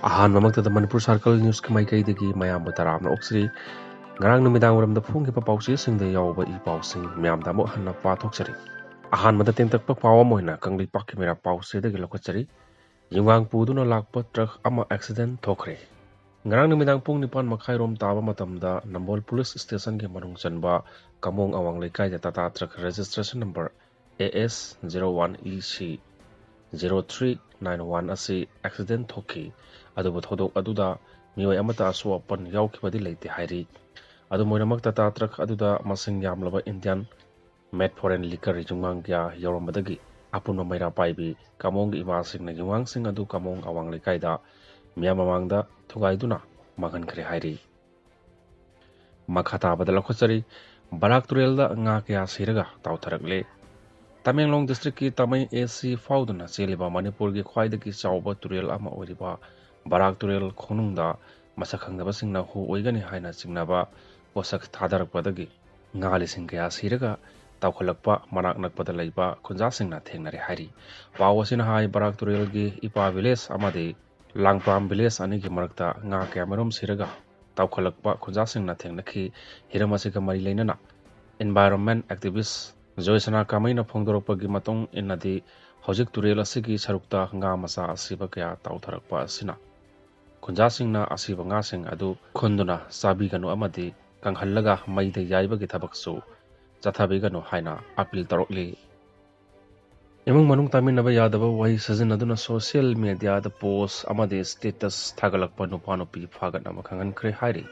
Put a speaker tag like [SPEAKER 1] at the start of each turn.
[SPEAKER 1] ꯑꯍꯥꯟꯕꯃꯛꯇꯗ ꯃꯅꯤꯄꯨꯔ ꯁꯥꯔꯀꯜ ꯅ꯭ꯌꯨꯁꯀꯤ ꯃꯥꯏꯀꯩꯗꯒꯤ ꯃꯌꯥꯝꯕꯨ ꯇꯔꯥꯝꯅ ꯑꯣꯛꯆꯔꯤ꯫ ꯉꯔꯥꯡ ꯅꯨꯃꯤꯗꯥꯡꯋꯥꯏꯔꯝꯗ ꯐꯣꯡꯈꯤꯕ ꯄꯥꯎꯆꯦꯁꯤꯡꯗ ꯌꯥꯎꯕ ꯏ-ꯄꯥꯎꯁꯤꯡ ꯃꯌꯥꯝꯗ ꯑꯃꯨꯛ ꯍꯟꯅ ꯄꯥꯊꯣꯛꯆꯔꯤ꯫ ꯑꯍꯥꯟꯕꯗ ꯇꯦꯟꯇꯛꯄ ꯄꯥꯎ ꯑꯃ ꯑꯣꯏꯅ ꯀꯪꯂꯩꯄꯥꯛꯀꯤ ꯃꯩꯔꯥ ꯄꯥꯎꯆꯦꯗꯒꯤ ꯂꯧꯈꯠꯆꯔꯤ꯫ ꯌꯨꯝꯒꯥꯡ ꯄꯨꯗꯨꯅ ꯂꯥꯛꯄ ꯇ꯭ꯔꯛ ꯑꯃ ꯑꯦꯛꯁꯤꯗꯦꯟ ꯊꯣꯛꯈ꯭ꯔꯦ꯫ ꯉꯔꯥꯡ ꯅꯨꯃꯤꯗꯥꯡ ꯄꯨꯡ 9:30 ꯇꯥꯕ ꯃꯇꯝꯗ ꯅꯝꯕꯣꯜ ꯄꯨꯂꯤꯁ ꯁ꯭ꯇꯦꯁꯟꯒꯤ ꯃꯅꯨꯡ ꯆꯟꯕ ꯀꯃꯣꯡ ꯑꯋꯥꯡ ꯂꯩꯀꯥꯏꯗ Tata truck registration number AS01EC 0391 ꯑꯁꯤ ꯑꯦꯛꯁꯤꯗꯦꯟ ꯊꯣꯛꯈꯤ꯫ ꯑꯗꯨꯕꯨ ꯊꯧꯗꯣꯛ ꯑꯗꯨꯗ ꯃꯤꯑꯣꯏ ꯑꯃꯠꯇ ꯑꯁꯣꯛ ꯑꯄꯟ ꯌꯥꯎꯈꯤꯕꯗꯤ ꯂꯩꯇꯦ ꯍꯥꯏꯔꯤ꯫ ꯑꯗꯨꯝ ꯑꯣꯏꯅꯃꯛ ꯇꯥꯇꯥ ꯇ꯭ꯔꯛ ꯑꯗꯨꯗ ꯃꯁꯤꯡ ꯌꯥꯝꯂꯕ ꯏꯟꯗꯤꯌꯟ ꯃꯦꯗ ꯐꯣꯔꯦꯟ ꯂꯤꯀꯔ ꯌꯨꯝꯉꯥꯡ ꯀꯌꯥ ꯌꯧꯔꯝꯕꯗꯒꯤ ꯑꯄꯨꯟꯕ ꯃꯩꯔꯥ ꯄꯥꯏꯕꯤ ꯀꯃꯣꯡꯒꯤ ꯏꯃꯥꯁꯤꯡꯅ ꯌꯨꯝꯉꯥꯡꯁꯤꯡ ꯑꯗꯨ ꯀꯃꯣꯡ ꯑꯋꯥꯡ ꯂꯩꯀꯥꯏꯗ ꯃꯤꯌꯥꯝ ꯃꯃꯥꯡꯗ ꯊꯨꯒꯥꯏꯗꯨꯅ ꯃꯥꯡꯍꯟꯈ꯭ꯔꯦ ꯍꯥꯏꯔꯤ꯫ ꯃꯈꯥ ꯇꯥꯕꯗ ꯂꯧꯈꯠꯆꯔꯤ꯫ ꯕꯔꯥꯛ ꯇꯨꯔꯦꯜꯗ ꯉꯥ ꯀꯌꯥ ꯁꯤꯔꯒ ꯇꯥꯎꯊꯔꯛꯂꯦ꯫ ꯇꯃꯦꯡꯂꯣꯡ ꯗꯤꯁꯇ꯭ꯔꯤꯛꯀꯤ ꯇꯥꯃꯩ AC ꯐꯥꯎꯗꯨꯅ ꯆꯦꯜꯂꯤꯕ ꯃꯅꯤꯄꯨꯔꯒꯤ ꯈ꯭ꯋꯥꯏꯗꯒꯤ ꯆꯥꯎꯕ ꯇꯨꯔꯦꯜ ꯑꯃ ꯑꯣꯏꯔꯤꯕ ꯕꯔꯥꯛ ꯇꯨꯔꯦꯜ ꯈꯣꯡꯅꯨꯡꯗ ꯃꯁꯛ ꯈꯪꯗꯕꯁꯤꯡꯅ ꯍꯨ ꯑꯣꯏꯒꯅꯤ ꯍꯥꯏꯅ ꯆꯤꯡꯅꯕ ꯄꯣꯠꯁꯛ ꯊꯥꯗꯔꯛꯄꯗꯒꯤ ꯉꯥ ꯂꯤꯁꯤꯡ ꯀꯌꯥ ꯁꯤꯔꯒ ꯇꯥꯎꯈꯠꯂꯛꯄ ꯃꯅꯥꯛ ꯅꯛꯄꯗ ꯂꯩꯕ ꯈꯨꯟꯖꯥꯁꯤꯡꯅ ꯊꯦꯡꯅꯔꯦ ꯍꯥꯏꯔꯤ꯫ ꯄꯥꯎ ꯑꯁꯤꯅ ꯍꯥꯏ ꯕꯔꯥꯛ ꯇꯨꯔꯦꯜꯒꯤ ꯏꯄꯥ ꯚꯤꯂꯦꯖ ꯑꯃꯗꯤ ꯂꯥꯡꯄ꯭ꯔꯥꯝ ꯚꯤꯂꯦꯖ ꯑꯅꯤꯒꯤ ꯃꯔꯛꯇ ꯉꯥ ꯀꯌꯥꯃꯔꯨꯝ ꯁꯤꯔꯒ ꯇꯥꯎꯈꯠꯂꯛꯄ ꯈꯨꯟꯖꯥꯁꯤꯡꯅ ꯊꯦꯡꯅꯈꯤ꯫ ꯍꯤꯔꯝ ꯑꯁꯤꯒ ꯃꯔꯤ ꯂꯩꯅꯅ ꯏꯟꯚꯥꯏꯔꯣꯟꯃꯦꯟ ꯑꯦꯛꯇꯤꯚꯤꯁ ꯖꯣꯏꯁꯅꯥ ꯀꯥꯃꯩꯅ ꯐꯣꯡꯗꯣꯔꯛꯄꯒꯤ ꯃꯇꯨꯡ ꯏꯟꯅꯗꯤ ꯍꯧꯖꯤꯛ ꯇꯨꯔꯦꯜ ꯑꯁꯤꯒꯤ ꯁꯔꯨꯛꯇ ꯉꯥ ꯃꯆꯥ ꯑꯁꯤꯕ ꯀꯌꯥ ꯇꯥꯎꯊꯔꯛꯄ ꯑꯁꯤꯅ ꯈꯨꯟꯖꯥꯁꯤꯡꯅ ꯑꯁꯤꯕ ꯉꯥꯁꯤꯡ ꯑꯗꯨ ꯈꯨꯟꯗꯨꯅ ꯆꯥꯕꯤꯒꯅꯨ ꯑꯃꯗꯤ ꯀꯪꯍꯜꯂꯒ ꯃꯩꯗ ꯌꯥꯏꯕꯒꯤ ꯊꯕꯛꯁꯨ ꯆꯠꯊꯕꯤꯒꯅꯨ ꯍꯥꯏꯅ ꯑꯄꯤꯜ ꯇꯧꯔꯛꯂꯤ꯫ ꯏꯃꯨꯡ ꯃꯅꯨꯡ ꯇꯥꯃꯤꯟꯅꯕ ꯌꯥꯗꯕ ꯋꯥꯍꯩ ꯁꯤꯖꯤꯟꯅꯗꯨꯅ ꯁꯣꯁꯤꯌꯦꯜ ꯃꯤꯗꯤꯌꯥꯗ ꯄꯣꯁ ꯑꯃꯗꯤ ꯁ꯭ꯇꯦꯇꯁ ꯊꯥꯒꯠꯂꯛꯄ ꯅꯨꯄꯥ ꯅꯨꯄꯤ ꯐꯥꯒꯠꯅꯕ ꯈꯪꯍꯟꯈ꯭ꯔꯦ ꯍꯥꯏꯔꯤ꯫